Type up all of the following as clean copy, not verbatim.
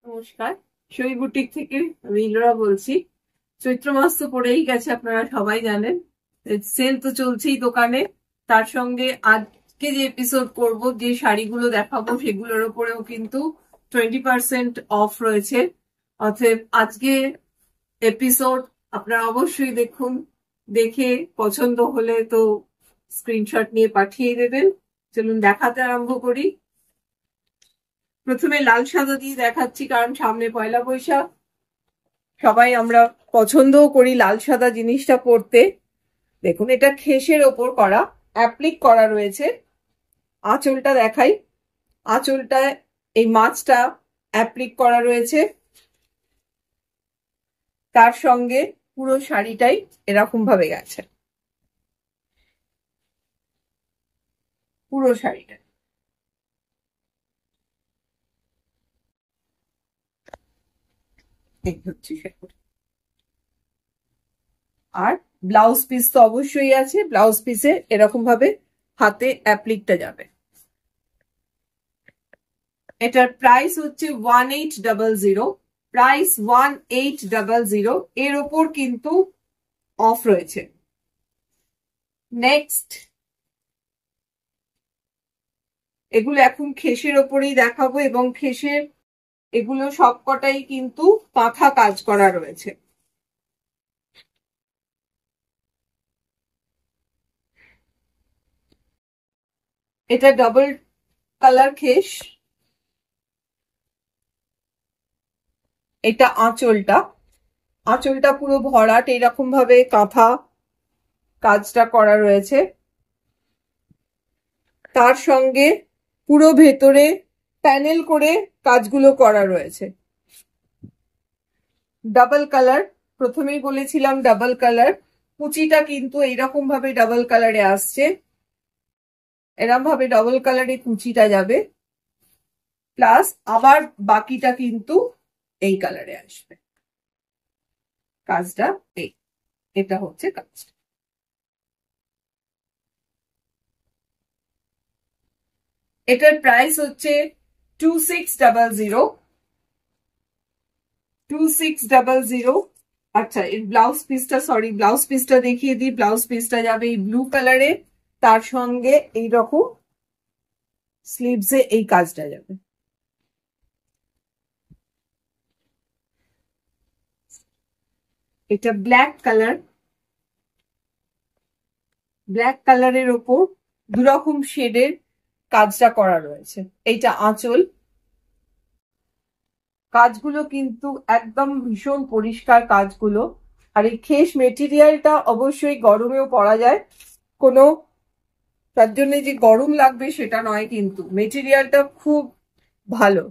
নমস্কার, সই বুটিক থেকে আমি ইলোরা বলছি। চৈত্র মাস তো পড়েই গেছে, আপনারা সবাই জানেন। সেল তো চলছেই দোকানে। তার সঙ্গে আজকে যে এপিসোড করব, যে শাড়িগুলো দেখাবো সেগুলোর উপরেও কিন্তু 20% অফ রয়েছে। অতএব আজকে এপিসোড আপনারা অবশ্যই দেখুন। দেখে পছন্দ হলে তো স্ক্রিনশট নিয়ে পাঠিয়ে দেবেন। চলুন দেখাতে আরম্ভ করি। প্রথমে লাল সাদা দিয়ে দেখাচ্ছি, কারণ সামনে পয়লা বৈশাখ। সবাই আমরা পছন্দও করি লাল সাদা জিনিসটা পরতে। দেখুন, এটা খেসের ওপর করা, অ্যাপ্লিক করা রয়েছে। আঁচলটা দেখাই। আঁচলটায় এই মাছটা অ্যাপ্লিক করা রয়েছে। তার সঙ্গে পুরো শাড়িটাই এরকম ভাবে গেছে, পুরো শাড়িটা। এই হচ্ছে সেটা। আর ব্লাউজ পিস তো অবশ্যই আছে। ব্লাউজ পিসে এরকম ভাবে হাতে অ্যাপ্লিকটা যাবে। এটার প্রাইস হচ্ছে 1800। প্রাইস 1800। এর ওপর কিন্তু অফ রয়েছে। নেক্সট, এগুলো এখন খেসের ওপরেই দেখাবো, এবং খেসের এগুলো সবকটাই কিন্তু পাখা কাজ করা রয়েছে। এটা ডাবল কালার খেস। এটা আঁচলটা। আঁচলটা পুরো ভরাট, এরকম ভাবে কাঁথা কাজটা করা রয়েছে। তার সঙ্গে পুরো ভেতরে প্যানেল করে কাজগুলো করা রয়েছে। ডাবল কালার, প্রথমেই বলেছিলাম ডাবল কালার। কুচিটা কিন্তু এইরকম ভাবে ডাবল কালারে আসছে। এরকম ভাবে ডাবল কালারে কুচিটা যাবে, প্লাস আবার বাকিটা কিন্তু এই কালারে আসবে। কাজটা এই, এটা হচ্ছে কাজটা। এটার প্রাইস হচ্ছে 2600। 2600। আচ্ছা, এর ব্লাউজ পিসটা, সরি, ব্লাউজ পিসটা দেখিয়ে দিই। ব্লাউজ পিসটা যাবে এই ব্লু কালারে। তার সঙ্গে এইরকম স্লিভসে এই কাজটা যাবে। এটা ব্ল্যাক কালার। ব্ল্যাক কালারের ওপর দুরকম শেডের কাজটা করা রয়েছে। এইটা আঁচল। কাজগুলো কিন্তু একদম ভীষণ পরিষ্কার কাজগুলো। আর এই খেস মেটেরিয়ালটা অবশ্যই গরমেও পরা যায়। কোনো তার জন্য যে গরম লাগবে সেটা নয়, কিন্তু মেটেরিয়ালটা খুব ভালো।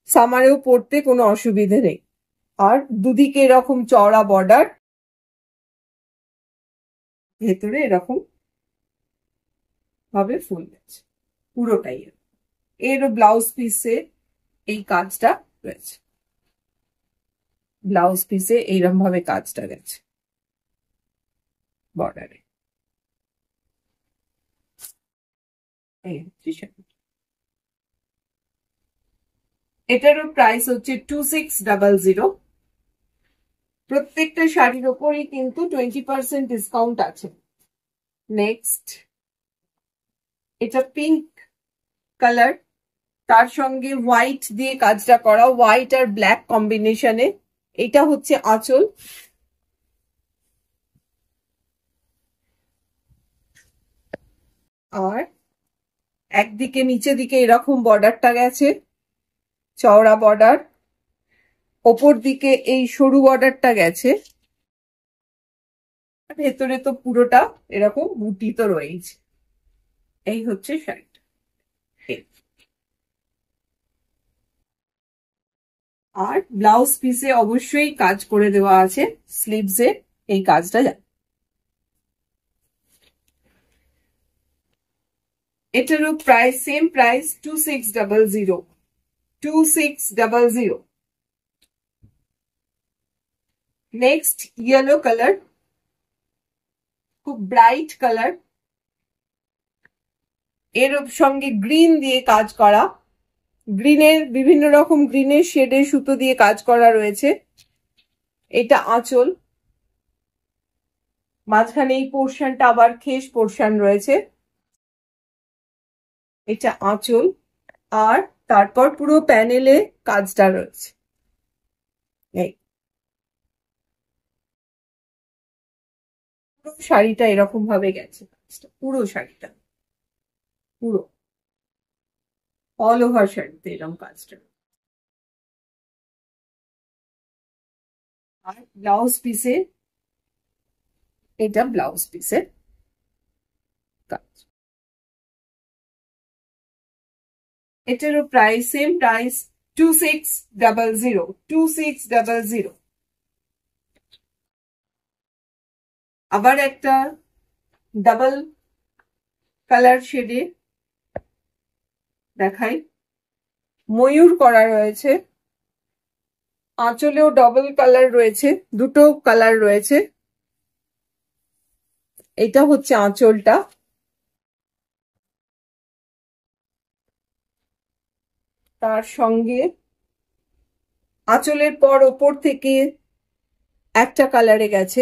সামারেও পরতে কোনো অসুবিধে নেই। আর দুদিকে এরকম চওড়া বর্ডার, ভেতরে এরকম ভাবে ফুল গেছে পুরোটাই। এর ব্লাউজ পিসে এই কাজটা রয়েছে। ব্লাউজ পিসে এইরকম ভাবে কাজটা গেছে বর্ডারে। এটারও প্রাইস হচ্ছে 2600। প্রত্যেকটা শাড়ির ওপরই কিন্তু 20% ডিসকাউন্ট আছে। নেক্সট, এটা পিঙ্ক কালার। তার সঙ্গে হোয়াইট দিয়ে কাজটা করা, হোয়াইট আর ব্ল্যাক কম্বিনেশনে। এটা হচ্ছে আঁচল। আর একদিকে নিচে দিকে এরকম বর্ডারটা গেছে, চওড়া বর্ডার। ওপর দিকে এই সরু বর্ডারটা গেছে। ভেতরে তো পুরোটা এরকম বুটি তো রয়েছে। এই হচ্ছে শাড়িটা। আর ব্লাউজ পিসে অবশ্যই কাজ করে দেওয়া আছে, স্লিভসে এই কাজটা যায়। এটারও price same price, 2600। 2600। Next, yellow colour, খুব ব্রাইট কালার। এর সঙ্গে গ্রিন দিয়ে কাজ করা, গ্রিনের বিভিন্ন রকম গ্রিনের শেডের সুতো দিয়ে কাজ করা রয়েছে। এটা আঁচল, মাঝখানে এই পোর্শনটা আবার খেস পোর্শন রয়েছে। এটা আঁচল, আর তারপর পুরো প্যানেলে কাজটা রয়েছে। এই পুরো শাড়িটা এরকম ভাবে গেছে, পুরো শাড়িটা, পুরো অল ওভার শাড়িতে এরকম কাজটা। আর ব্লাউজ পিসে, এটা ব্লাউজ পিসের কাজ। এটারও প্রাইস সেম প্রাইস, 2600, 2600। আবার একটা ডাবল কালার শেডে দেখাই, ময়ূর করা রয়েছে, আঁচলেও ডবল কালার রয়েছে, দুটো কালার রয়েছে। এটা হচ্ছে আঁচলটা, তার সঙ্গে আঁচলের পর ওপর থেকে একটা কালারে গেছে,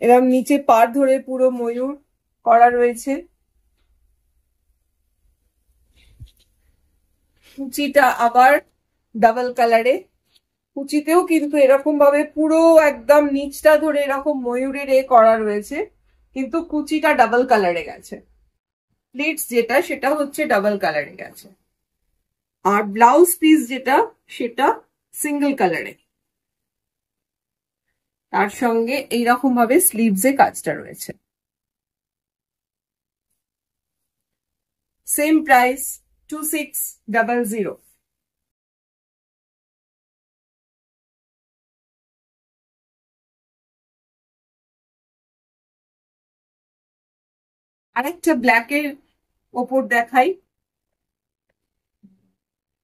এরকম নিচে পাড় ধরে পুরো ময়ূর করা রয়েছে। কুচিটা আবার ডাবল কালারে, কুচিতেও কিন্তু এরকম ভাবে পুরো একদম নিচটা ধরে এরকম ময়ূরের করা রয়েছে, কিন্তু কুচিটা ডাবল কালারে গেছে। প্লিটস যেটা সেটা হচ্ছে ডাবল কালারে গেছে, আর ব্লাউজ পিস যেটা সেটা সিঙ্গেল কালারে। তার সঙ্গে এইরকম ভাবে স্লিভসে কাজটা রয়েছে। Same price, 2600। আরেকটা ব্ল্যাকের ওপর দেখাই,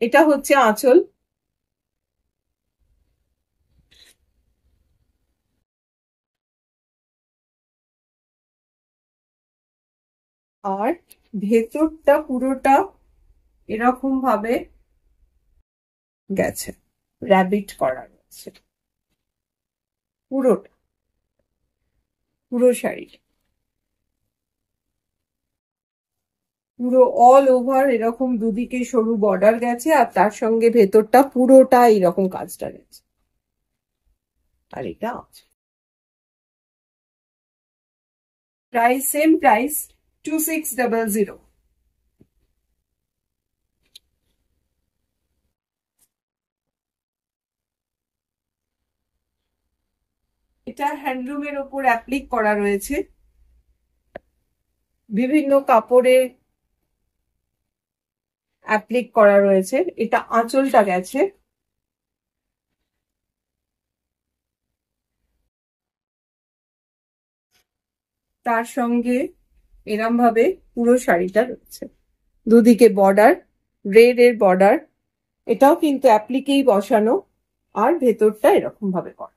এটা হচ্ছে আঁচল, আর ভেতরটা পুরোটা এরকম ভাবে গেছে, র্যাবিট করা রয়েছে পুরোটা, পুরো শাড়ি পুরো অল ওভার এরকম দুদিকে সরু বর্ডার গেছে, আর তার সঙ্গে ভেতরটা পুরোটা এরকম কাজটা গেছে। আর এটা প্রাইস সেম প্রাইস, 2600। এটা হ্যান্ডলুমের ওপর অ্যাপ্লিক করা রয়েছে, বিভিন্ন কাপড়ে অ্যাপ্লিক করা রয়েছে। এটা আঁচলটা গেছে, তার সঙ্গে এরম ভাবে পুরো শাড়িটা রয়েছে, দুদিকে বর্ডার, রেড এর বর্ডার, এটাও কিন্তু অ্যাপ্লিকেই বসানো, আর ভেতরটা এরকম ভাবে করা।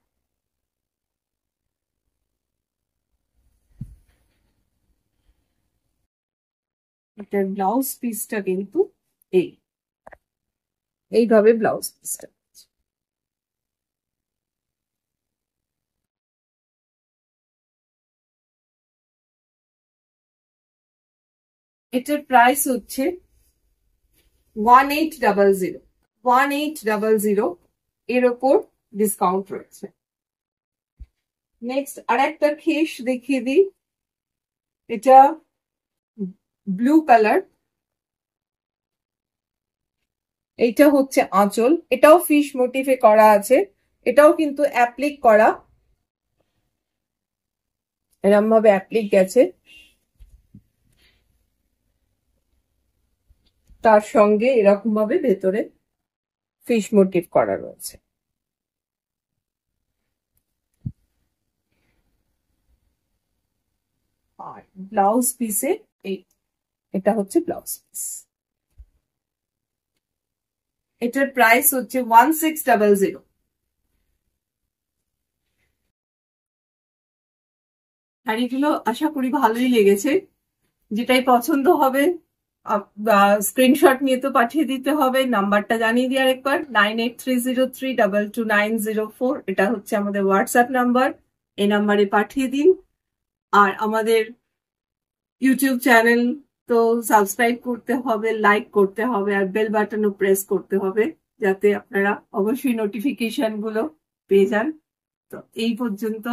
এটার ব্লাউজ পিসটা কিন্তু এইভাবে ব্লাউজ পিসটা। এটার প্রাইস হচ্ছে 1800, 1800। এর ওপর ডিসকাউন্ট রয়েছে। নেক্সট আর একটা খেস দেখিয়ে দিই, এটা ব্লু কালার, এইটা হচ্ছে আঁচল, এটাও ফিশ মোটিফে করা আছে, এটাও কিন্তু অ্যাপ্লিক করা, এরম ভাবে অ্যাপ্লিক গেছে, তার সঙ্গে এরকম ভাবে ভেতরে ফিশ মোটিভ করা রয়েছে। আর ব্লাউজ পিসে এটা হচ্ছে ব্লাউজ পিস, এটার প্রাইস হচ্ছে 1600। শাড়িগুলো আশা করি ভালোই লেগেছে, যেটাই পছন্দ হবে স্ক্রিনশট নিয়ে তো পাঠিয়ে দিতে হবে। নাম্বারটা জানিয়ে দিই আরেকবার, 9830322904। এটা হচ্ছে আমাদের হোয়াটসঅ্যাপ নাম্বার, এই নাম্বারে পাঠিয়ে দিন। আর আমাদের ইউটিউব চ্যানেল তো সাবস্ক্রাইব করতে হবে, লাইক করতে হবে, আর বেল বাটনও প্রেস করতে হবে, যাতে আপনারা অবশ্যই নোটিফিকেশন গুলো পেয়ে যান। তো এই পর্যন্ত।